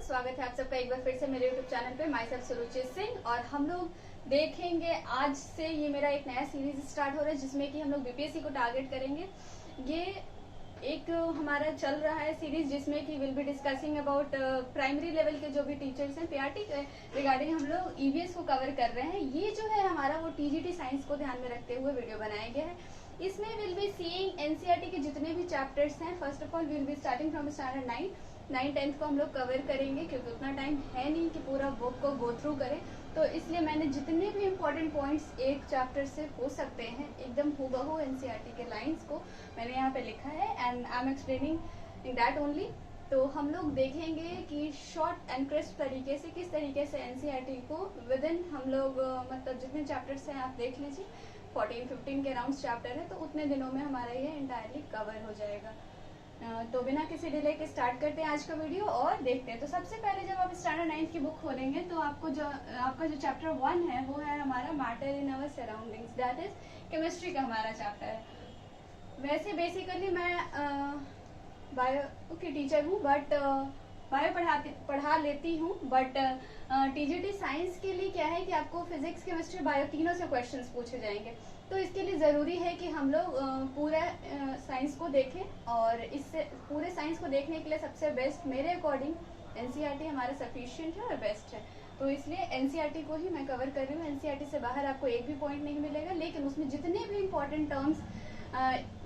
स्वागत है आप सबका एक बार फिर से मेरे YouTube चैनल पे माई सेल्फ सुरुचि सिंह। और हम लोग देखेंगे आज से ये मेरा एक नया सीरीज स्टार्ट हो रहा है जिसमें कि हम लोग बीपीएससी को टारगेट करेंगे। ये एक हमारा चल रहा है सीरीज जिसमें कि will be discussing about primary level के जो भी टीचर्स हैं पीआरटी के रिगार्डिंग हम लोग ईवीएस को कवर कर रहे हैं। ये जो है हमारा वो टीजीटी साइंस को ध्यान में रखते हुए वीडियो बनाया गया है। इसमें विल बी सीइंग एनसीईआरटी के जितने भी चैप्टर्स हैं। First of all will be starting from standard 9th को हम लोग कवर करेंगे क्योंकि उतना टाइम है नहीं कि पूरा बुक को गो थ्रू करें। तो इसलिए मैंने जितने भी इम्पोर्टेंट पॉइंट्स एक चैप्टर से हो सकते हैं एकदम हूबहू एनसीईआरटी के लाइंस को मैंने यहाँ पे लिखा है and I am explaining in that only. तो हम लोग देखेंगे कि शॉर्ट एंड क्रिस्प तरीके से किस तरीके से एनसीईआरटी को विद इन हम लोग मतलब जितने चैप्टर्स हैं आप देख लीजिए 14-15 के अराउंड चैप्टर है तो उतने दिनों में हमारा ये इंटायरली कवर हो जाएगा। तो बिना किसी डिले के स्टार्ट करते हैं आज का वीडियो और देखते हैं। तो सबसे पहले जब आप स्टैंडर्ड 9th की बुक खोलेंगे तो आपका जो चैप्टर 1 है वो है हमारा matter in our surroundings, that is chemistry का हमारा चैप्टर है। वैसे बेसिकली मैं बायो की टीचर हूँ बट बायो पढ़ा लेती हूँ बट टीजीटी साइंस के लिए क्या है कि आपको फिजिक्स केमिस्ट्री बायो तीनों से क्वेश्चंस पूछे जाएंगे। तो इसके लिए ज़रूरी है कि हम लोग पूरा साइंस को देखें और इससे पूरे साइंस को देखने के लिए सबसे बेस्ट मेरे अकॉर्डिंग एनसीईआरटी हमारा सफिशिएंट है और बेस्ट है। तो इसलिए एनसीईआरटी को ही मैं कवर कर रही हूँ। एनसीईआरटी से बाहर आपको एक भी पॉइंट नहीं मिलेगा, लेकिन उसमें जितने भी इम्पोर्टेंट टर्म्स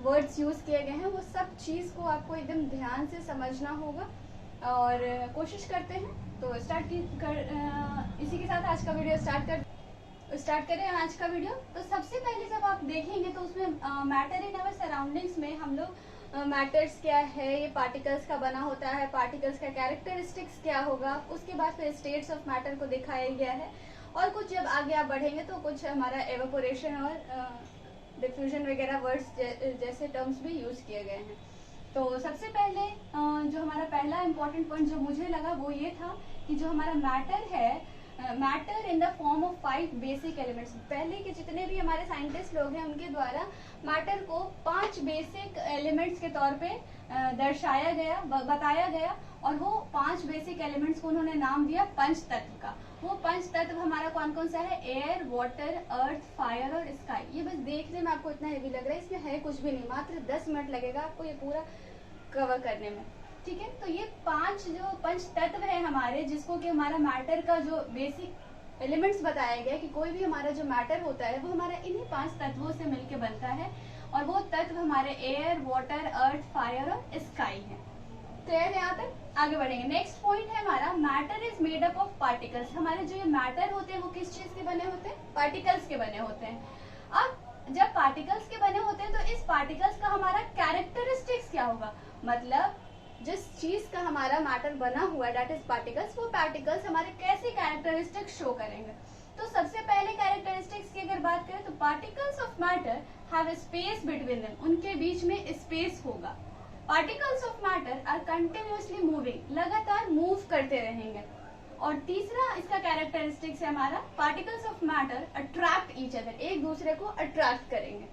वर्ड्स यूज़ किए गए हैं वो सब चीज़ को आपको एकदम ध्यान से समझना होगा और कोशिश करते हैं। तो इसी के साथ आज का वीडियो स्टार्ट करें आज का वीडियो। तो सबसे पहले जब आप देखेंगे तो उसमें मैटर इन अवर सराउंडिंग्स में हम लोग मैटर्स क्या है, ये पार्टिकल्स का बना होता है, पार्टिकल्स का कैरेक्टरिस्टिक्स क्या होगा, उसके बाद फिर स्टेट्स ऑफ मैटर को दिखाया गया है और कुछ जब आगे आप बढ़ेंगे तो कुछ हमारा एवापोरेशन और डिफ्यूजन वगैरह वर्ड्स जैसे टर्म्स भी यूज किए गए हैं। तो सबसे पहले जो हमारा पहला इम्पोर्टेंट पॉइंट जो मुझे लगा वो ये था कि जो हमारा मैटर है, matter in the form of 5 basic elements. पहले के जितने भी हमारे साइंटिस्ट लोग हैं उनके द्वारा मैटर को 5 बेसिक एलिमेंट्स के तौर पे दर्शाया गया, बताया गया और वो 5 बेसिक एलिमेंट्स को उन्होंने नाम दिया पंच तत्व का। वो पंच तत्व हमारा कौन कौन सा है? एयर, वाटर, अर्थ, फायर और स्काई। ये बस देखने में आपको इतना हेवी लग रहा है, इसमें है कुछ भी नहीं, मात्र 10 मिनट लगेगा आपको ये पूरा कवर करने में, ठीक है। तो ये 5 जो पंच तत्व है हमारे, जिसको कि हमारा मैटर का जो बेसिक एलिमेंट्स बताया गया कि कोई भी हमारा जो मैटर होता है वो हमारा इन्हीं 5 तत्वों से मिलके बनता है और वो तत्व हमारे एयर, वाटर, अर्थ, फायर और स्काई है। क्लियर है? यहाँ तक आगे बढ़ेंगे। नेक्स्ट पॉइंट है हमारा matter is made up of particles. हमारे जो ये मैटर होते हैं वो किस चीज के बने होते हैं? पार्टिकल्स के बने होते हैं। अब जब पार्टिकल्स के बने होते हैं तो इस पार्टिकल्स का हमारा कैरेक्टरिस्टिक्स क्या होगा? मतलब जिस चीज का हमारा मैटर बना हुआ है दैट इज पार्टिकल्स, वो पार्टिकल्स हमारे कैसे कैरेक्टरिस्टिक्स शो करेंगे। तो सबसे पहले कैरेक्टरिस्टिक्स की अगर बात करें तो particles of matter have space between them, उनके बीच में स्पेस होगा। Particles of matter are continuously moving, लगातार मूव करते रहेंगे। और तीसरा इसका कैरेक्टरिस्टिक्स है हमारा particles of matter attract each other, एक दूसरे को अट्रैक्ट करेंगे।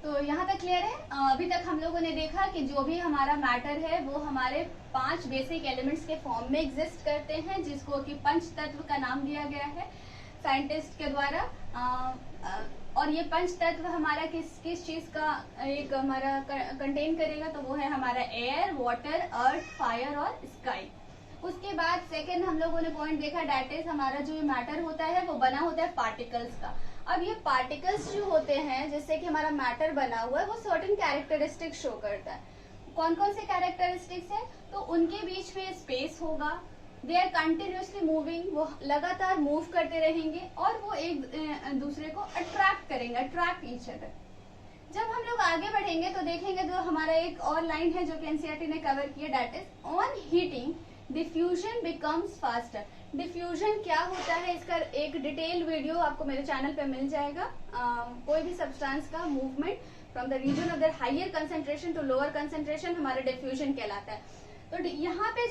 तो यहाँ तक क्लियर है? अभी तक हम लोगों ने देखा कि जो भी हमारा मैटर है वो हमारे 5 बेसिक एलिमेंट्स के फॉर्म में एग्जिस्ट करते हैं, जिसको कि पंच तत्व का नाम दिया गया है साइंटिस्ट के द्वारा। और ये पंच तत्व हमारा किस चीज का एक हमारा कंटेन करेगा? तो वो है हमारा एयर, वाटर, अर्थ, फायर और स्काई। उसके बाद सेकेंड हम लोगों ने पॉइंट देखा दैट इज हमारा जो मैटर होता है वो बना होता है पार्टिकल्स का। अब ये पार्टिकल्स जो होते हैं जिससे कि हमारा मैटर बना हुआ है वो सर्टेन कैरेक्टरिस्टिक्स शो करता है। कौन कौन से कैरेक्टरिस्टिक्स है? तो उनके बीच में स्पेस होगा, दे आर कंटिन्यूअसली मूविंग, वो लगातार मूव करते रहेंगे और वो एक दूसरे को अट्रैक्ट करेंगे, अट्रैक्ट ईच अदर। जब हम लोग आगे बढ़ेंगे तो देखेंगे जो हमारा एक और लाइन है जो कि एनसीईआरटी ने कवर किया that is on heating diffusion becomes faster. Diffusion क्या होता है इसका एक डिटेल वीडियो आपको मेरे चैनल पे मिल जाएगा। कोई भी सब्सटेंस का movement from the region of the higher concentration to lower concentration हमारा डिफ्यूजन कहलाता है। तो यहाँ पे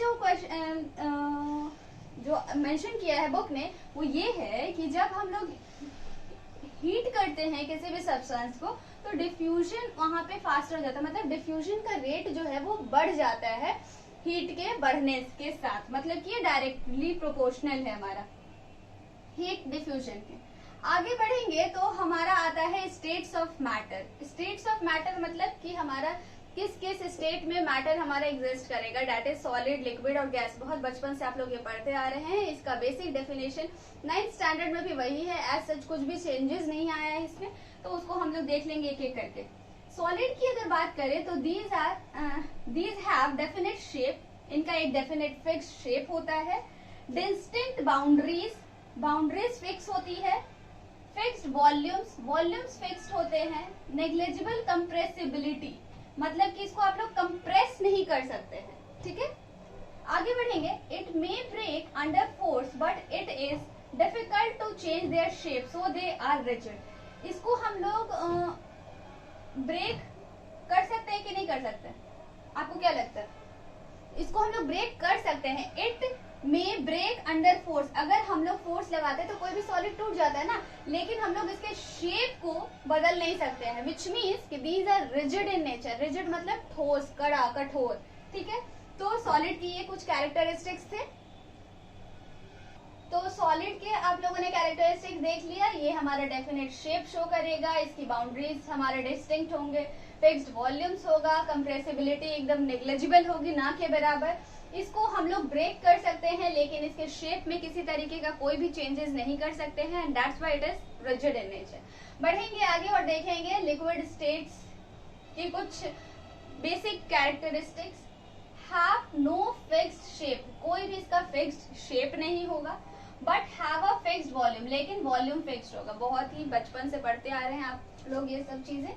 जो मेंशन किया है बुक ने वो ये है कि जब हम लोग हीट करते हैं किसी भी सब्सटेंस को तो तो डिफ्यूजन वहां पे फास्ट हो जाता है, मतलब डिफ्यूजन का रेट जो है वो बढ़ जाता है हीट के बढ़ने के साथ, मतलब कि ये डायरेक्टली प्रोपोर्शनल है हमारा हीट डिफ्यूजन के। आगे बढ़ेंगे तो हमारा आता है states of matter. States of matter मतलब कि हमारा किस किस स्टेट में मैटर हमारा एग्जिस्ट करेगा, डेट इज सॉलिड, लिक्विड और गैस। बहुत बचपन से आप लोग ये पढ़ते आ रहे हैं, इसका बेसिक डेफिनेशन 9th स्टैंडर्ड में भी वही है, एज सच कुछ भी चेंजेस नहीं आया है इसमें, तो उसको हम लोग देख लेंगे एक एक करके। सॉलिड की अगर बात करें तो दीज हैव डेफिनेट शेप, इनका एक डेफिनेट फिक्स शेप होता है। डिस्टिंक्ट बाउंड्रीज, बाउंड्रीज फिक्स होती है। फिक्स्ड वॉल्यूम्स, वॉल्यूम्स फिक्स्ड होते हैं। नेग्लिजिबल कंप्रेसिबिलिटी, मतलब कि इसको आप लोग कंप्रेस नहीं कर सकते हैं, ठीक है। आगे बढ़ेंगे, it may break under force but it is difficult to change their shape so they are rigid. इसको हम लोग ब्रेक कर सकते हैं कि नहीं कर सकते, आपको क्या लगता है? इसको हम लोग ब्रेक कर सकते हैं। It may break under force, अगर हम लोग फोर्स लगाते हैं तो कोई भी सॉलिड टूट जाता है ना, लेकिन हम लोग इसके शेप को बदल नहीं सकते हैं, विच मीन्स कि these are rigid in nature. Rigid मतलब ठोस, कड़ा, कठोर, ठीक है। तो सॉलिड की ये कुछ कैरेक्टरिस्टिक्स थे। तो सॉलिड के आप लोगों ने कैरेक्टरिस्टिक्स देख लिया, ये हमारा डेफिनेट शेप शो करेगा, इसकी बाउंड्रीज हमारे डिस्टिंक्ट होंगे, फिक्स्ड वॉल्यूम्स होगा, कंप्रेसिबिलिटी एकदम नेग्लिजिबल होगी, ना के बराबर। इसको हम लोग ब्रेक कर सकते हैं लेकिन इसके शेप में किसी तरीके का कोई भी चेंजेस नहीं कर सकते हैं, and that's why it is rigid in nature. बढ़ेंगे आगे और देखेंगे लिक्विड स्टेट्स की कुछ basic characteristics. Have no fixed shape, कोई भी इसका फिक्स्ड शेप नहीं होगा। But have a fixed volume, लेकिन वॉल्यूम फिक्स्ड होगा। बहुत ही बचपन से पढ़ते आ रहे हैं आप लोग ये सब चीजें,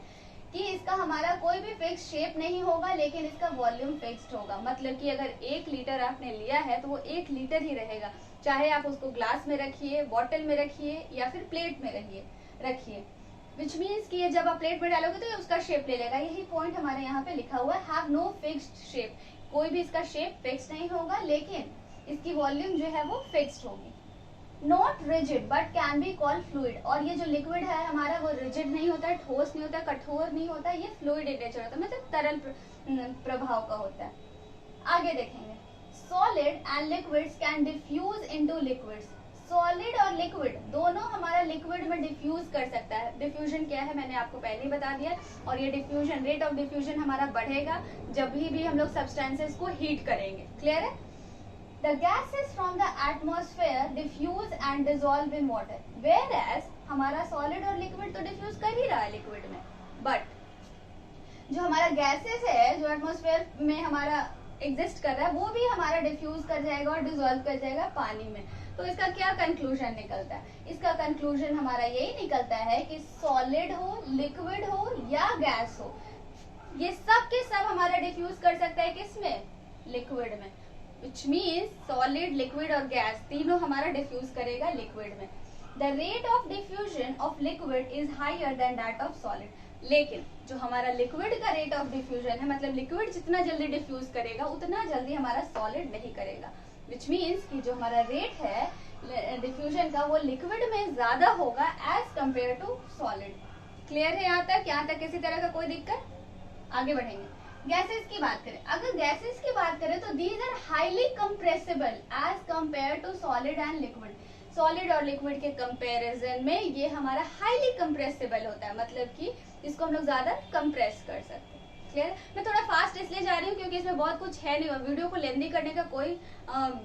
कि इसका हमारा कोई भी फिक्स शेप नहीं होगा लेकिन इसका वॉल्यूम फिक्स्ड होगा। मतलब कि अगर 1 लीटर आपने लिया है तो वो 1 लीटर ही रहेगा, चाहे आप उसको ग्लास में रखिए, बॉटल में रखिए या फिर प्लेट में रखिए। विच मीन्स कि ये जब आप प्लेट में डालोगे तो ये उसका शेप ले लेगा। यही पॉइंट हमारे यहाँ पे लिखा हुआ है, हैव नो फिक्स्ड शेप, कोई भी इसका शेप फिक्स नहीं होगा लेकिन इसकी वॉल्यूम जो है वो फिक्स्ड होगी। Not rigid but can be called fluid, और ये जो लिक्विड है हमारा वो रिजिड नहीं होता है, ठोस नहीं होता, कठोर नहीं होता, ये फ्लूइड इन नेचर होता है, मतलब तरल प्रभाव का होता है। आगे देखेंगे, solid and liquids can diffuse into liquids. Solid और लिक्विड दोनों हमारा लिक्विड में डिफ्यूज कर सकता है। डिफ्यूजन क्या है मैंने आपको पहले ही बता दिया, और ये डिफ्यूजन, रेट ऑफ डिफ्यूजन हमारा बढ़ेगा जब भी हम लोग सब्सटेंसेस को हीट करेंगे। क्लियर है? The gases from the atmosphere diffuse and dissolve in water, whereas हमारा solid और liquid तो diffuse कर ही रहा है liquid में, but जो हमारा gases है जो atmosphere में हमारा exist कर रहा है वो भी हमारा diffuse कर जाएगा और dissolve कर जाएगा पानी में। तो इसका क्या conclusion निकलता है? इसका conclusion हमारा यही निकलता है कि solid हो, liquid हो या gas हो, ये सब के सब हमारा diffuse कर सकता है किसमें? Liquid में। Which means solid, liquid और gas तीनों हमारा डिफ्यूज करेगा लिक्विड में। The rate of diffusion of liquid is higher than that of solid, लेकिन जो हमारा लिक्विड का रेट ऑफ डिफ्यूजन है, मतलब लिक्विड जितना जल्दी डिफ्यूज करेगा उतना जल्दी हमारा सॉलिड नहीं करेगा। Which means कि जो हमारा रेट है डिफ्यूजन का वो लिक्विड में ज्यादा होगा as compare to solid. Clear है यहाँ तक? यहाँ तक किसी तरह का कोई दिक्कत? आगे बढ़ेंगे, गैसेस की बात करें। अगर गैसेस की बात करें तो these are highly compressible as compare to solid and liquid. Solid और लिक्विड के कंपैरिजन में ये हमारा हाईली कंप्रेसिबल होता है, मतलब कि इसको हम लोग ज्यादा कंप्रेस कर सकते हैं। क्लियर? मैं थोड़ा फास्ट इसलिए जा रही हूँ क्योंकि इसमें बहुत कुछ है नहीं और वीडियो को लेंदी करने का कोई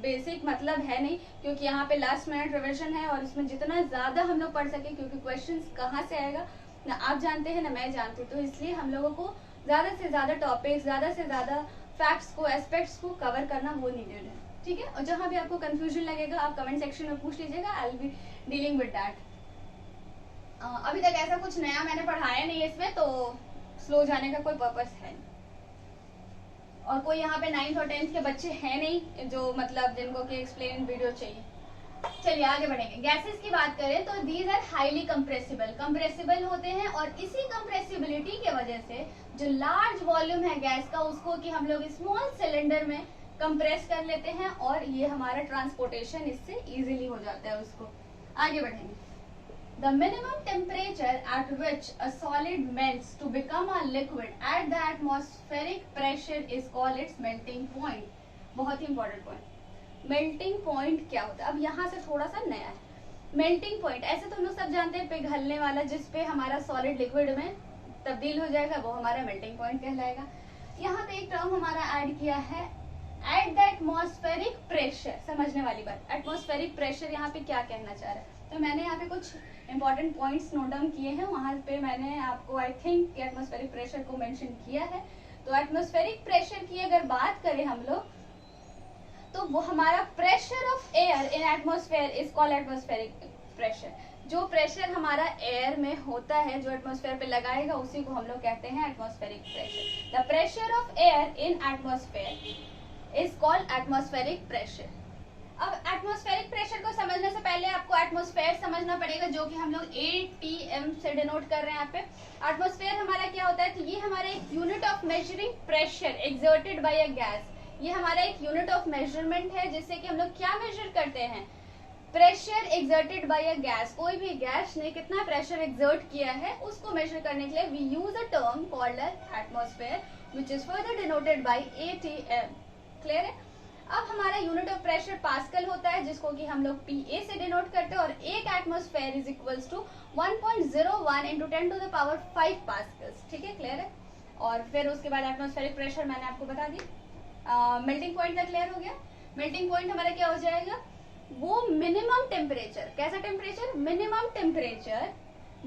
बेसिक मतलब है नहीं, क्योंकि यहाँ पे लास्ट मिनट रिविजन है और इसमें जितना ज्यादा हम लोग पढ़ सके, क्योंकि क्वेश्चन कहाँ से आएगा ना आप जानते हैं ना मैं जानती हूँ, तो इसलिए हम लोगों को ज्यादा से ज्यादा टॉपिक्स, ज्यादा से ज्यादा फैक्ट्स को, एस्पेक्ट्स को कवर करना वो नीडेड है, ठीक है। और जहां भी आपको कंफ्यूजन लगेगा आप कमेंट सेक्शन में पूछ लीजिएगा, I will be dealing with that. अभी तक ऐसा कुछ नया मैंने पढ़ाया नहीं है इसमें, तो स्लो जाने का कोई पर्पस है नहीं। और कोई यहाँ पे 9th और 10th के बच्चे हैं नहीं जो मतलब जिनको कि एक्सप्लेन वीडियो चाहिए। चलिए आगे बढ़ेंगे। गैसेस की बात करें तो these are highly compressible, compressible होते हैं और इसी कंप्रेसिबिलिटी के वजह से जो लार्ज वॉल्यूम है गैस का उसको कि हम लोग स्मॉल सिलेंडर में कंप्रेस कर लेते हैं और ये हमारा ट्रांसपोर्टेशन इससे इजीली हो जाता है उसको। आगे बढ़ेंगे, The minimum temperature at which a solid melts to become a liquid at the atmospheric pressure is called its melting point. बहुत ही इंपॉर्टेंट पॉइंट, मेल्टिंग पॉइंट क्या होता है? अब यहाँ से थोड़ा सा नया है। मेल्टिंग पॉइंट ऐसे तो हम लोग सब जानते हैं, पिघलने वाला जिसपे हमारा सॉलिड लिक्विड में तब्दील हो जाएगा, वो हमारा मेल्टिंग पॉइंट कहलाएगा। यहाँ पे एक टर्म हमारा ऐड किया है, एट द एटमॉस्फेरिक प्रेशर। समझने वाली बात, एटमॉस्फेरिक प्रेशर यहाँ पे क्या कहना चाह रहा है? तो मैंने यहाँ पे कुछ इंपॉर्टेंट पॉइंट्स नोट डाउन किए हैं, वहां पे मैंने आपको आई थिंक एटमॉस्फेरिक प्रेशर को मेंशन किया है। तो एटमॉस्फेरिक प्रेशर की अगर बात करें हम लोग, तो वो हमारा pressure of air in atmosphere is called atmospheric pressure. जो प्रेशर हमारा एयर में होता है, जो एटमॉस्फेयर पे लगाएगा, उसी को हम लोग कहते हैं atmospheric pressure. The pressure of air in atmosphere is called atmospheric pressure. अब एटमॉस्फेरिक प्रेशर को समझने से पहले आपको एटमॉस्फेयर समझना पड़ेगा, जो कि हम लोग ATM से डिनोट कर रहे हैं यहाँ पे। एटमॉस्फेयर हमारा क्या होता है? तो ये हमारा एक unit of measuring pressure exerted by a gas. ये हमारा एक यूनिट ऑफ मेजरमेंट है, जिससे कि हम लोग क्या मेजर करते हैं? Pressure exerted by a gas. कोई भी गैस ने कितना प्रेशर एक्सर्ट किया है, उसको मेजर करने के लिए we use a term called atmosphere, which is further denoted by ATM। Clear है? अब हमारा यूनिट ऑफ प्रेशर पास्कल होता है, जिसको कि हम लोग PA से डिनोट करते हैं, और एक atmosphere is equals to 1.01 into 10 to the power 5 pascals. ठीक है, क्लियर है? और फिर उसके बाद एटमॉस्फेरिक प्रेशर मैंने आपको बता दी। मेल्टिंग पॉइंट का क्लियर हो गया? मेल्टिंग पॉइंट हमारा क्या हो जाएगा? वो मिनिमम टेम्परेचर, कैसा टेम्परेचर? मिनिमम टेम्परेचर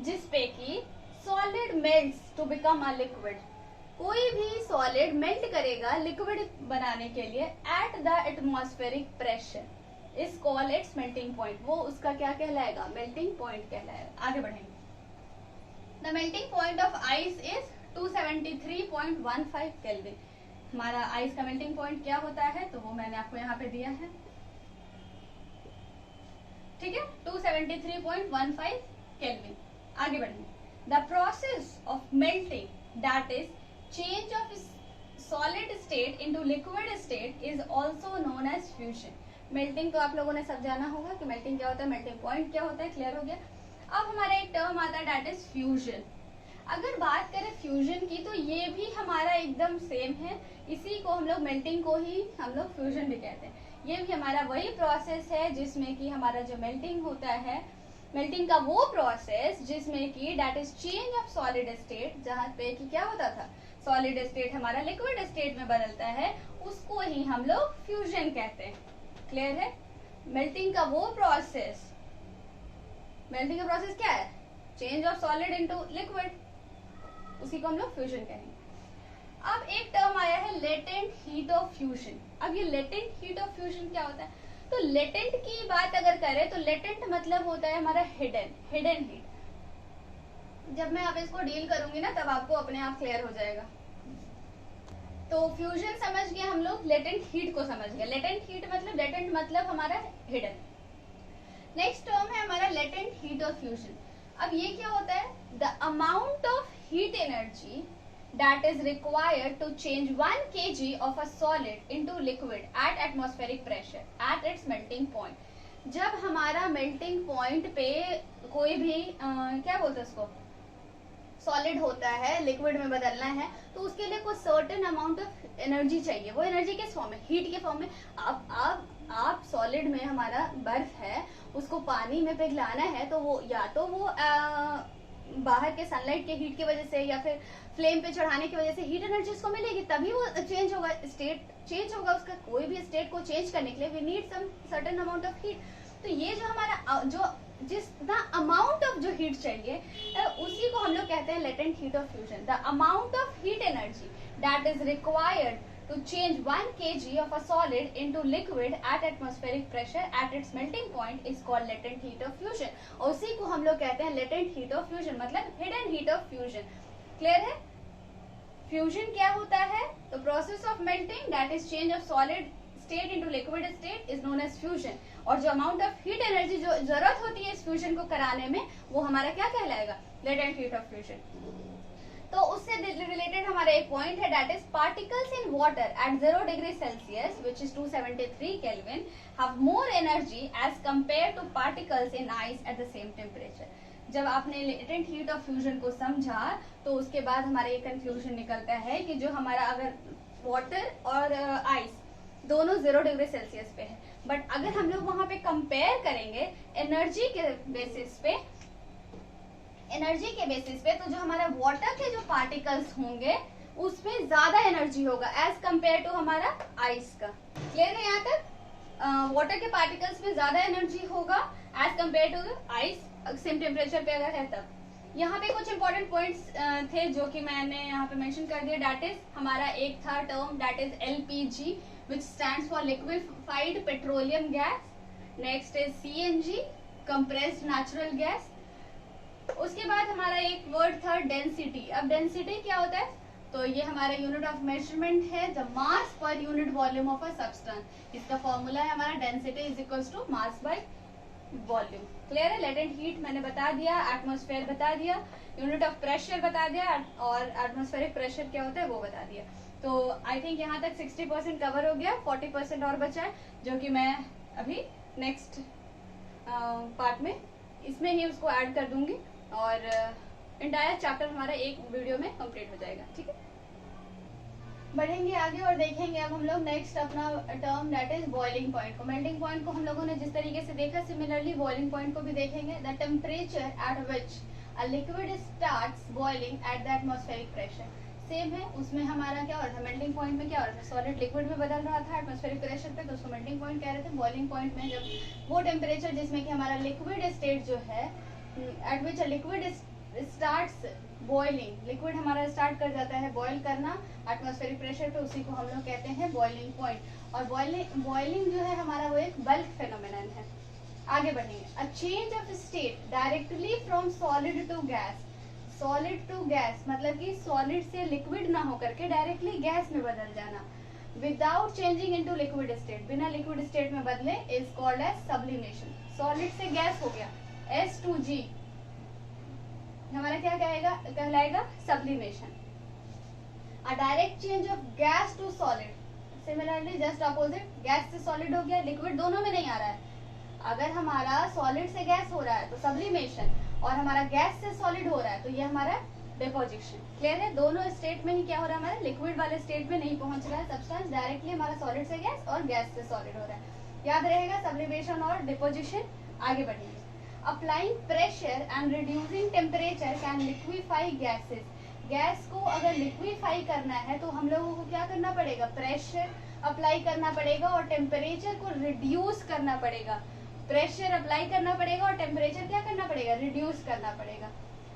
जिसपे कि solid melts to become a liquid. कोई भी सॉलिड मेल्ट करेगा लिक्विड बनाने के लिए at the atmospheric pressure is called its melting point. वो उसका क्या कहलाएगा? मेल्टिंग पॉइंट कहलाएगा। आगे बढ़ेंगे। The melting point of ice is 273.15 kelvin. हमारा आइस का मेल्टिंग पॉइंट क्या होता है? तो वो मैंने आपको यहाँ पे दिया है। ठीक है, 273.15 केल्विन। आगे बढ़ेंगे। The process of melting that is change of solid state into liquid state is also known as fusion. Melting तो आप लोगों ने सब जाना होगा कि मेल्टिंग क्या होता है, मेल्टिंग पॉइंट क्या होता है, क्लियर हो गया। अब हमारा एक टर्म आता है दैट इज फ्यूजन। अगर बात करें फ्यूजन की, तो ये भी हमारा एकदम सेम है, इसी को हम लोग मेल्टिंग को ही हम लोग फ्यूजन भी कहते हैं। ये भी हमारा वही प्रोसेस है जिसमें कि हमारा जो मेल्टिंग होता है, मेल्टिंग का वो प्रोसेस जिसमें कि that is change of solid state, जहाँ पे कि क्या होता था, सॉलिड स्टेट हमारा लिक्विड स्टेट में बदलता है, उसको ही हम लोग फ्यूजन कहते हैं। क्लियर है? मेल्टिंग का वो प्रोसेस, मेल्टिंग का प्रोसेस क्या है? Change of solid into liquid, उसी को हम लोग फ्यूजन कहेंगे। अब एक टर्म आया है लेटेंट हीट ऑफ फ्यूजन। अब ये लेटेंट हीट ऑफ फ्यूजन क्या होता है? तो लेटेंट की बात अगर करें तो लेटेंट मतलब होता है हमारा हिडन हीट। जब मैं अब इसको डील करूंगी ना, तब आपको अपने आप क्लियर हो जाएगा। तो फ्यूजन समझ गए हम लोग, लेटेंट हीट को समझ गए। लेटेंट हीट मतलब, लेटेंट मतलब हमारा हिडन। नेक्स्ट टर्म है हमारा लेटेंट हीट ऑफ फ्यूजन। अब ये क्या होता है? The amount of heat energy that is required to change 1 kg of a solid into liquid at atmospheric pressure at its melting point। जब हमारा मेल्टिंग पॉइंट पे कोई भी क्या बोलते हैं उसको, सॉलिड होता है, लिक्विड में बदलना है, तो उसके लिए कोई सर्टेन अमाउंट ऑफ एनर्जी चाहिए। वो एनर्जी किस फॉर्म में? हीट के फॉर्म में। आप सॉलिड में हमारा बर्फ है, उसको पानी में पिघलाना है, तो वो या तो वो बाहर के सनलाइट के हीट की वजह से या फिर फ्लेम पे चढ़ाने की वजह से हीट एनर्जी उसको मिलेगी, तभी वो चेंज होगा, स्टेट चेंज होगा उसका। कोई भी स्टेट को चेंज करने के लिए we need some certain amount of heat. तो ये जो हमारा जो जितना अमाउंट ऑफ जो हीट चाहिए, उसी को हम लोग कहते हैं latent heat of fusion. The amount of heat energy that is required to change 1 kg of a solid into liquid at atmospheric pressure at its melting point is called latent heat of fusion। और उसी को हम लोग कहते हैं latent heat of fusion, मतलब hidden heat of fusion। Clear है? Fusion क्या होता है? तो process of melting that is change of solid state into liquid state is known as fusion. और जो अमाउंट ऑफ हीट एनर्जी जो जरूरत होती है इस फ्यूजन को कराने में, वो हमारा क्या कहलाएगा? Latent heat of fusion. तो उससे रिलेटेड हमारा एक पॉइंट है that is particles in water at 0 degree Celsius which is 273 kelvin have more energy as compare to particles in ice at the same temperature. जब आपने लेटेंट हीट ऑफ फ्यूजन को समझा तो उसके बाद हमारा ये कंक्लूजन निकलता है कि जो हमारा अगर वाटर और आइस दोनों 0 डिग्री सेल्सियस पे है, बट अगर हम लोग वहां पे कंपेयर करेंगे एनर्जी के बेसिस पे, तो जो हमारा वाटर के जो पार्टिकल्स होंगे उसमें ज्यादा एनर्जी होगा एज कंपेयर टू हमारा आइस का। क्लियर है यहाँ तक? वाटर के पार्टिकल्स में ज्यादा एनर्जी होगा as compare to ice same temperature पे अगर है तब। यहाँ पे कुछ इंपॉर्टेंट पॉइंट्स थे जो कि मैंने यहाँ पे मेंशन कर दिया। दैट इज हमारा एक था term that is LPG which stands for liquefied petroleum gas. Next is CNG compressed natural gas. उसके बाद हमारा एक वर्ड था डेंसिटी। अब डेंसिटी क्या होता है? तो ये हमारा यूनिट ऑफ मेजरमेंट है, the mass per unit volume of a substance. इसका फॉर्मूला है हमारा density is equals to mass by volume. Clear है? लेटेंट हीट मैंने बता दिया, एटमॉस्फेयर बता दिया, यूनिट ऑफ प्रेशर बता दिया और एटमॉस्फेरिक प्रेशर क्या होता है वो बता दिया। तो आई थिंक यहाँ तक 60% कवर हो गया, 40% और बचा है जो कि मैं अभी नेक्स्ट पार्ट में इसमें ही उसको ऐड कर दूंगी और एंटायर चैप्टर हमारा एक वीडियो में कंप्लीट हो जाएगा। ठीक है, बढ़ेंगे आगे और देखेंगे अब हम लोग नेक्स्ट अपना term that is boiling point को। मेल्टिंग पॉइंट को हम लोगों ने जिस तरीके से देखा, सिमिलरली बॉइलिंग पॉइंट को भी देखेंगे। The temperature at which a liquid starts boiling eight the atmospheric pressure. Same है, उसमें हमारा क्या हो रहा था, मेल्टिंग पॉइंट में क्या हो रहा था, सॉलिड लिक्विड में बदल रहा था एटमॉस्फेरिक प्रेशर पे, तो उसको मेल्टिंग पॉइंट कह रहे थे। बॉइलिंग पॉइंट में जब वो टेम्परेचर जिसमें कि हमारा लिक्विड स्टेट जो है eight which a liquid starts boiling, liquid हमारा स्टार्ट कर जाता है बॉइल करना एटमॉस्फेरिक प्रेशर पे, उसी को हम लोग कहते हैं बॉइलिंग पॉइंट। और बॉइलिंग जो है हमारा वो एक बल्क फेनोमेनन है। आगे बढ़ेंगे। A change of state directly from solid to gas. Solid to gas मतलब कि सॉलिड से लिक्विड ना होकर के डायरेक्टली गैस में बदल जाना without changing into liquid state, बिना लिक्विड स्टेट में बदले, is called as sublimation. Solid से गैस हो गया S2G, हमारा क्या कहलाएगा sublimation. A direct change of gas to solid, similarly just opposite, gas से सॉलिड हो गया, लिक्विड दोनों में नहीं आ रहा है। अगर हमारा सॉलिड से गैस हो रहा है तो सब्लिमेशन, और हमारा गैस से सॉलिड हो रहा है तो ये हमारा डिपोजिशन। क्लियर है? दोनों स्टेट में ही क्या हो रहा है, हमारा लिक्विड वाले स्टेट में नहीं पहुंच रहा है सब्सटेंस, डायरेक्टली हमारा सॉलिड से गैस और गैस से सॉलिड हो रहा है। याद रहेगा सब्लिमेशन और डिपोजिशन। आगे बढ़ेंगे। Applying pressure and reducing temperature can liquefy gases. Gas को अगर लिक्विफाई करना है तो हम लोगों को क्या करना पड़ेगा, प्रेशर अप्लाई करना पड़ेगा और टेम्परेचर को रिड्यूस करना पड़ेगा। प्रेशर अप्लाई करना पड़ेगा और टेम्परेचर क्या करना पड़ेगा, रिड्यूस करना पड़ेगा।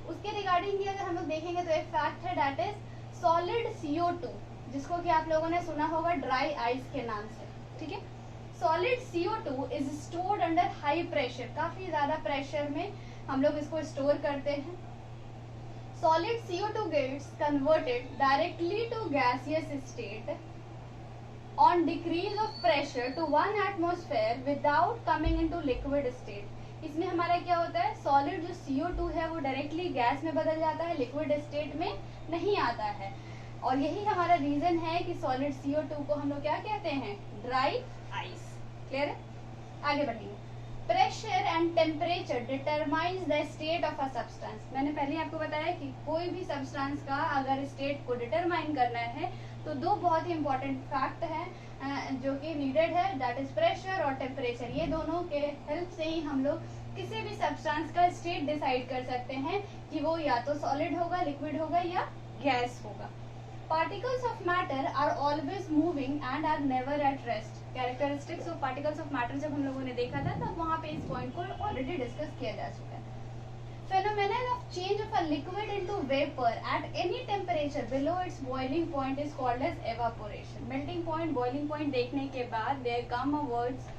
उसके रिगार्डिंग ही अगर हम लोग देखेंगे तो एक फैक्ट है दैट इज सॉलिड CO2, जिसको कि आप लोगों ने सुना होगा ड्राई आइस के नाम से। ठीक है, solid CO2 is stored under high pressure, काफी ज्यादा प्रेशर में हम लोग इसको स्टोर करते हैं। Solid CO2 gets converted directly to gaseous state on decrease of pressure to 1 atmosphere without coming into liquid state। इसमें हमारा क्या होता है, सॉलिड जो CO2 है वो डायरेक्टली गैस में बदल जाता है, लिक्विड स्टेट में नहीं आता है। और यही हमारा रीजन है कि सॉलिड CO2 को हम लोग क्या कहते हैं, ड्राई आइस। क्लियर है? आगे बढ़ेंगे। Pressure and temperature determines the state of a substance. मैंने पहले आपको बताया कि कोई भी सब्सटेंस का अगर स्टेट को डिटरमाइन करना है तो दो बहुत ही इंपॉर्टेंट फैक्ट है जो कि नीडेड है, दैट इज प्रेशर और टेम्परेचर। ये दोनों के हेल्प से ही हम लोग किसी भी सब्सटेंस का स्टेट डिसाइड कर सकते हैं कि वो या तो सॉलिड होगा, लिक्विड होगा या गैस होगा। Particles of matter are always moving and are never at rest. Characteristics of particles of matter जब हम लोगों ने देखा था तब वहां पे इस पॉइंट को ऑलरेडी डिस्कस किया जा चुका है। Phenomenon of change of a liquid into vapor at any temperature below its boiling point is called as evaporation। melting point, boiling point देखने के बाद there come a words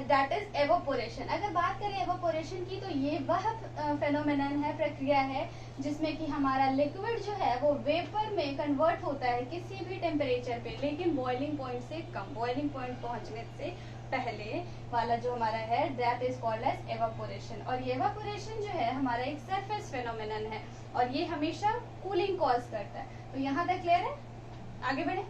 that is evaporation। अगर बात करें evaporation की तो ये वह phenomenon है, प्रक्रिया है जिसमें कि हमारा लिक्विड जो है वो वेपर में कन्वर्ट होता है किसी भी टेम्परेचर पे, लेकिन बॉइलिंग पॉइंट से कम, बॉइलिंग पॉइंट पहुंचने से पहले वाला जो हमारा है that is called as evaporation. और ये एवापोरेशन जो है हमारा एक सरफेस फेनोमेनन है और ये हमेशा कूलिंग कॉज करता है। तो यहाँ तक क्लियर है? आगे बढ़े।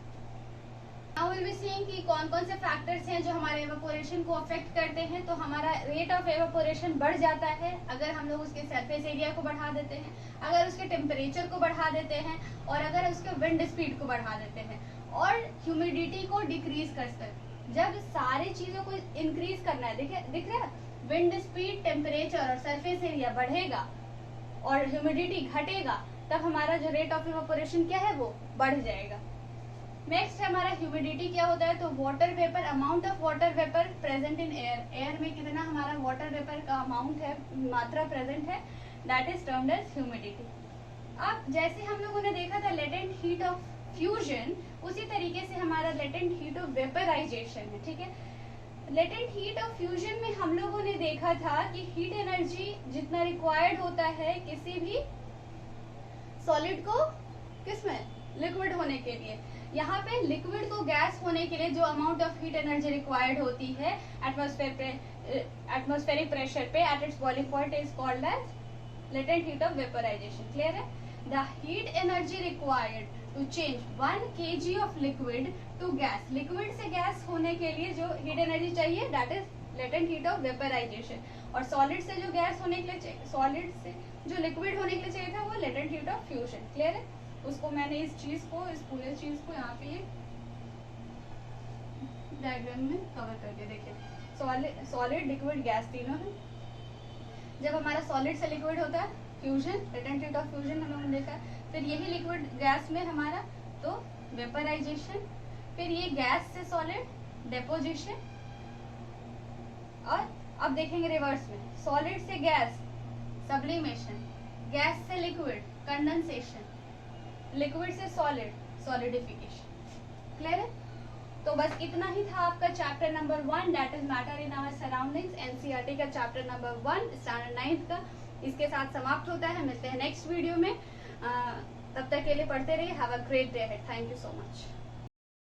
नाउ विल बी सीइंग कि कौन कौन से फैक्टर्स हैं जो हमारे एवापोरेशन को अफेक्ट करते हैं। तो हमारा रेट ऑफ एवापोरेशन बढ़ जाता है अगर हम लोग उसके सरफेस एरिया को बढ़ा देते हैं, अगर उसके टेम्परेचर को बढ़ा देते हैं, और अगर उसके विंड स्पीड को बढ़ा देते हैं, और ह्यूमिडिटी को डिक्रीज कर सकते हैं। जब सारी चीजों को इंक्रीज करना है, देखिए दिख रहा है, विंड स्पीड, टेम्परेचर और सरफेस एरिया बढ़ेगा और ह्यूमिडिटी घटेगा, तब हमारा जो रेट ऑफ इवेपोरेशन क्या है वो बढ़ जाएगा। नेक्स्ट है हमारा ह्यूमिडिटी क्या होता है। तो water vapour, amount of water vapour present in air, air में कितना हमारा वाटर वेपर का अमाउंट है, मात्रा प्रेजेंट है, that is termed as humidity. अब जैसे हम लोगों ने देखा था लेटेंट हीट ऑफ फ्यूजन, उसी तरीके से हमारा लेटेंट हीट ऑफ वेपराइजेशन है, ठीक है। लेटेंट हीट ऑफ फ्यूजन में हम लोगों ने देखा था कि हीट एनर्जी जितना रिक्वायर्ड होता है किसी भी सॉलिड को, किसमें, लिक्विड होने के लिए, यहाँ पे लिक्विड को गैस होने के लिए जो amount of heat energy required होती है एटमॉस्फेरिक प्रेशर पे at its boiling point is called as latent heat of vaporisation. Clear है? The heat energy required to change 1 kg of liquid to gas, liquid से gas होने के लिए जो heat energy चाहिए that is latent heat of vaporisation, और solid से जो गैस होने के लिए, सॉलिड से जो लिक्विड होने के लिए चाहिए था वो latent heat of fusion. Clear है? उसको मैंने इस चीज को, इस पूरे चीज को यहाँ पे डायग्राम में कवर करके देखिए, सॉलिड लिक्विड गैस तीनों है। जब हमारा सॉलिड से लिक्विड होता है fusion, latent heat of fusion हम लोगों ने देखा, फिर यही लिक्विड गैस में हमारा तो वेपराइजेशन, फिर ये गैस से सॉलिड डेपोजिशन, और अब देखेंगे रिवर्स में, सॉलिड से गैस सब्लिमेशन, गैस से लिक्विड कंडेंसेशन, लिक्विड से सॉलिड सॉलिडिफिकेशन। क्लियर है? तो बस इतना ही था आपका chapter number 1 that is matter in our surroundings, NCERT का चैप्टर नंबर 1 स्टैंडर्ड 9th का इसके साथ समाप्त होता है। मिलते हैं नेक्स्ट वीडियो में, तब तक के लिए पढ़ते रहिए। Have a great day ahead. Thank you so much.